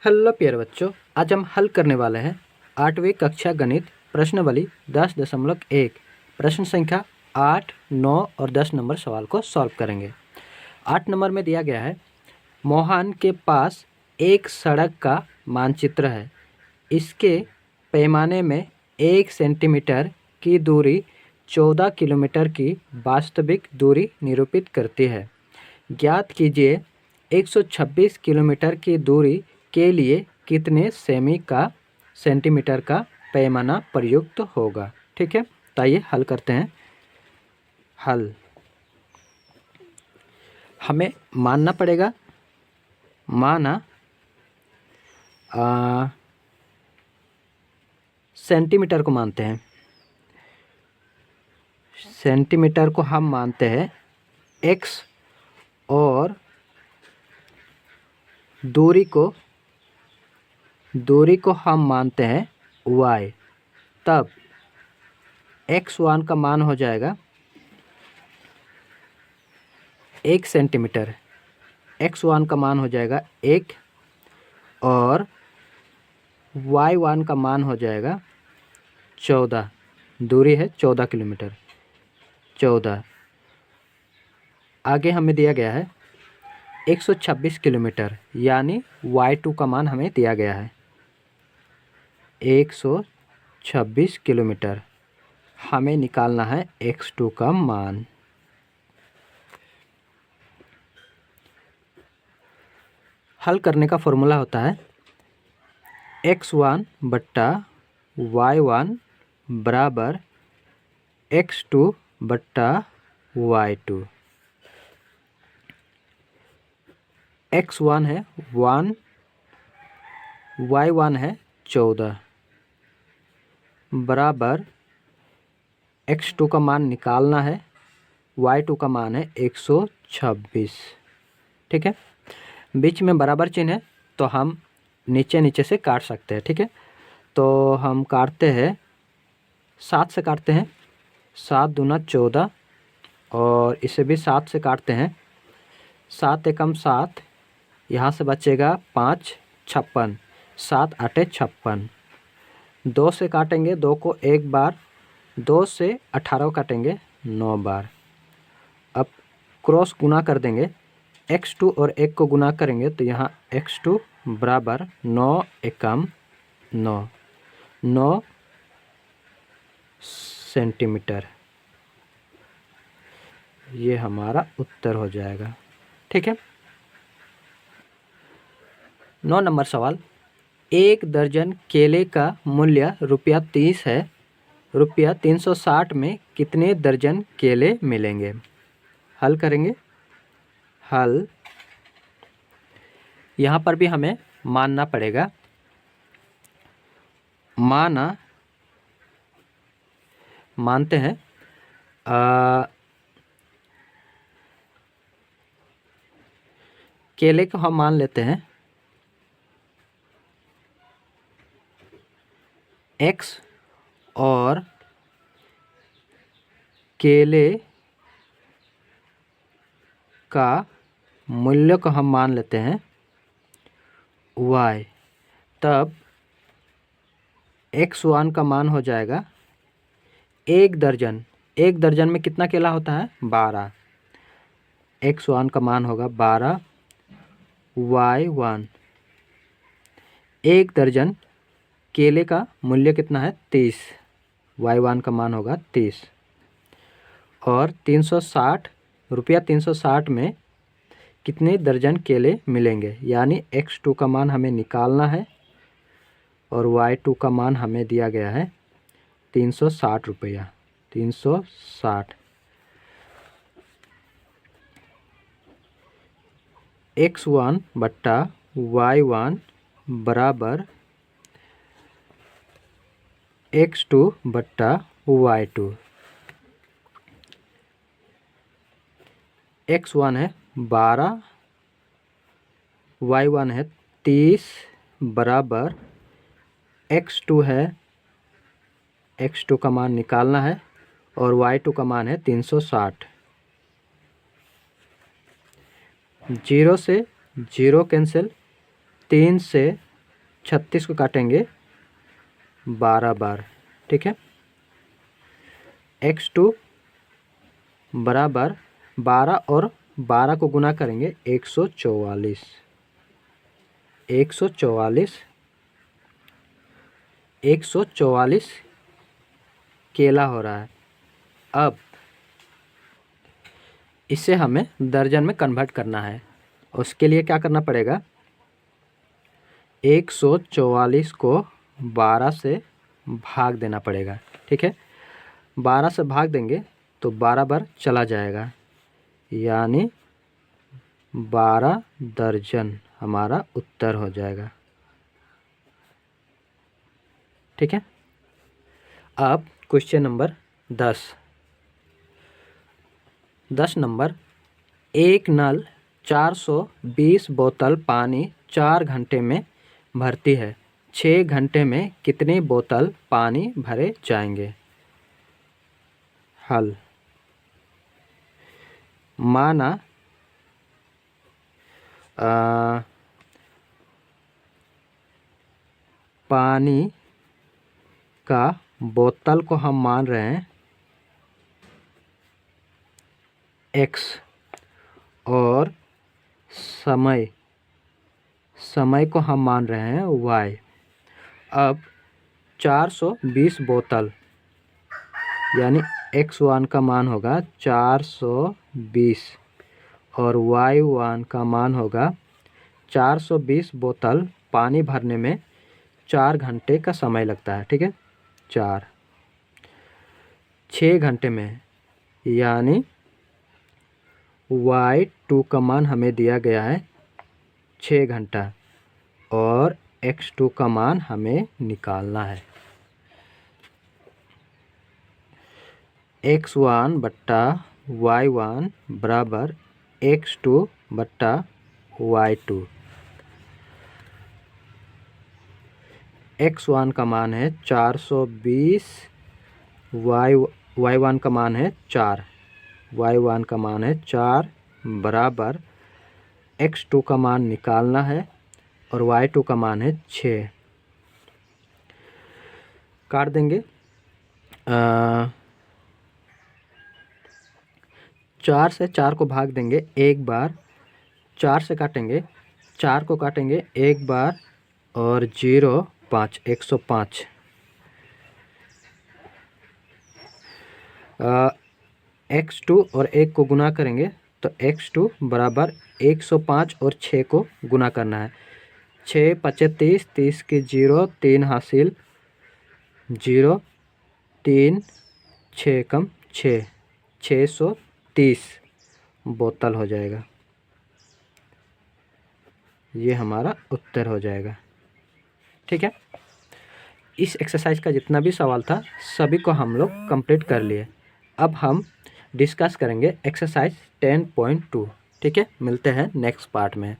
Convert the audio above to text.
Hello प्यारे बच्चों, आज हम हल करने वाले हैं 8वीं कक्षा गणित प्रश्नावली 10.1 प्रश्न संख्या 8, 9 और 10 नंबर सवाल को सॉल्व करेंगे। 8 नंबर में दिया गया है, मोहन के पास एक सड़क का मानचित्र है। इसके पैमाने में 1 सेंटीमीटर की दूरी 14 किलोमीटर की वास्तविक दूरी निरूपित करती है। ज्ञात कीजिए 126 किलोमीटर की दूरी के लिए कितने सेंटीमीटर का पैमाना प्रयुक्त होगा। ठीक है, तो आइए हल करते हैं। हल हमें मानना पड़ेगा, माना सेंटीमीटर को मानते हैं। सेंटीमीटर को हम मानते हैं x और दूरी को हम मानते हैं y। तब x1 का मान हो जाएगा 1 सेंटीमीटर। x1 का मान हो जाएगा 1 और y1 का मान हो जाएगा 14। दूरी है 14 किलोमीटर। 14 आगे हमें दिया गया है 126 किलोमीटर, यानी y2 का मान हमें दिया गया है 126 किलोमीटर। हमें निकालना है x2 का मान। हल करने का फॉर्मूला होता है x1 बट्टा y1 बराबर x2 बट्टा y2। x1 है 1, y1 है 14 बराबर x2 का मान निकालना है, y2 का मान है 126। ठीक है, बीच में बराबर चिन्ह है तो हम नीचे नीचे से काट सकते हैं। ठीक है, तो हम काटते हैं 7 से काटते हैं, 7 दूना 14 और इसे भी 7 से काटते हैं, 7 एकम 7, यहाँ से बचेगा 5, 56, 7 आठे 56। 2 से काटेंगे, 2 को एक बार, 2 से 18 काटेंगे 9 बार। अब क्रॉस गुना कर देंगे, x2 और 1 को गुना करेंगे तो यहाँ x2 बराबर 9 एकम 9 सेंटीमीटर। ये हमारा उत्तर हो जाएगा। ठीक है, 9 नंबर सवाल, 1 दर्जन केले का मूल्य ₹30 है। ₹360 में कितने दर्जन केले मिलेंगे। हल करेंगे। हल यहाँ पर भी हमें मानना पड़ेगा, मानते हैं केले को हम मान लेते हैं x और केले का मूल्य को हम मान लेते हैं y। तब x1 का मान हो जाएगा 1 दर्जन। 1 दर्जन में कितना केला होता है 12। x1 का मान होगा 12, y1 1 दर्जन केले का मूल्य कितना है 30, y1 का मान होगा 30 और 360 रुपया 360 में कितने दर्जन केले मिलेंगे, यानी x2 का मान हमें निकालना है और y2 का मान हमें दिया गया है 360 रुपया। 360 x1 बट्टा y1 बराबर x2 बट्टा y2। x1 है 12, y1 है 30 बराबर x2 है, x2 का मान निकालना है और y2 का मान है 360। 0 से 0 कैंसिल, 3 से 36 को काटेंगे 12 बार, ठीक है। x2 बराबर 12 और 12 को गुना करेंगे 144, 144 केला हो रहा है। अब इसे हमें दर्जन में कन्वर्ट करना है। उसके लिए क्या करना पड़ेगा, 144 को 12 से भाग देना पड़ेगा, ठीक है। 12 से भाग देंगे तो 12 बार चला जाएगा, यानी 12 दर्जन हमारा उत्तर हो जाएगा, ठीक है। अब क्वेश्चन नंबर 10 नंबर, एक नल 420 बोतल पानी 4 घंटे में भरती है, 6 घंटे में कितनी बोतल पानी भरे जाएंगे। हल, माना पानी का बोतल को हम मान रहे हैं x और समय को हम मान रहे हैं y। अब 420 बोतल यानी x1 का मान होगा 420 और y1 का मान होगा 420 बोतल पानी भरने में 4 घंटे का समय लगता है, ठीक है। 6 घंटे में, यानी y2 का मान हमें दिया गया है 6 घंटा और x2 का मान हमें निकालना है। x1 बट्टा y1 बराबर x2 बट्टा y2। x1 का मान है 420, y1 का मान है 4, y1 का मान है 4 बराबर x2 का मान निकालना है और y2 का मान है 6। काट देंगे, 4 से 4 को भाग देंगे एक बार, 4 से काटेंगे, 4 को काटेंगे एक बार और 0 5 105। x2 और 1 को गुना करेंगे तो x2 बराबर 105 और 6 को गुना करना है। 6 5 30, 30 की 0, 3 हासिल, 0 3 6 कम 6, 630 बोतल हो जाएगा। ये हमारा उत्तर हो जाएगा, ठीक है। इस एक्सरसाइज का जितना भी सवाल था सभी को हम लोग कंप्लीट कर लिए। अब हम डिस्कस करेंगे एक्सरसाइज 10.2, ठीक है। मिलते हैं नेक्स्ट पार्ट में।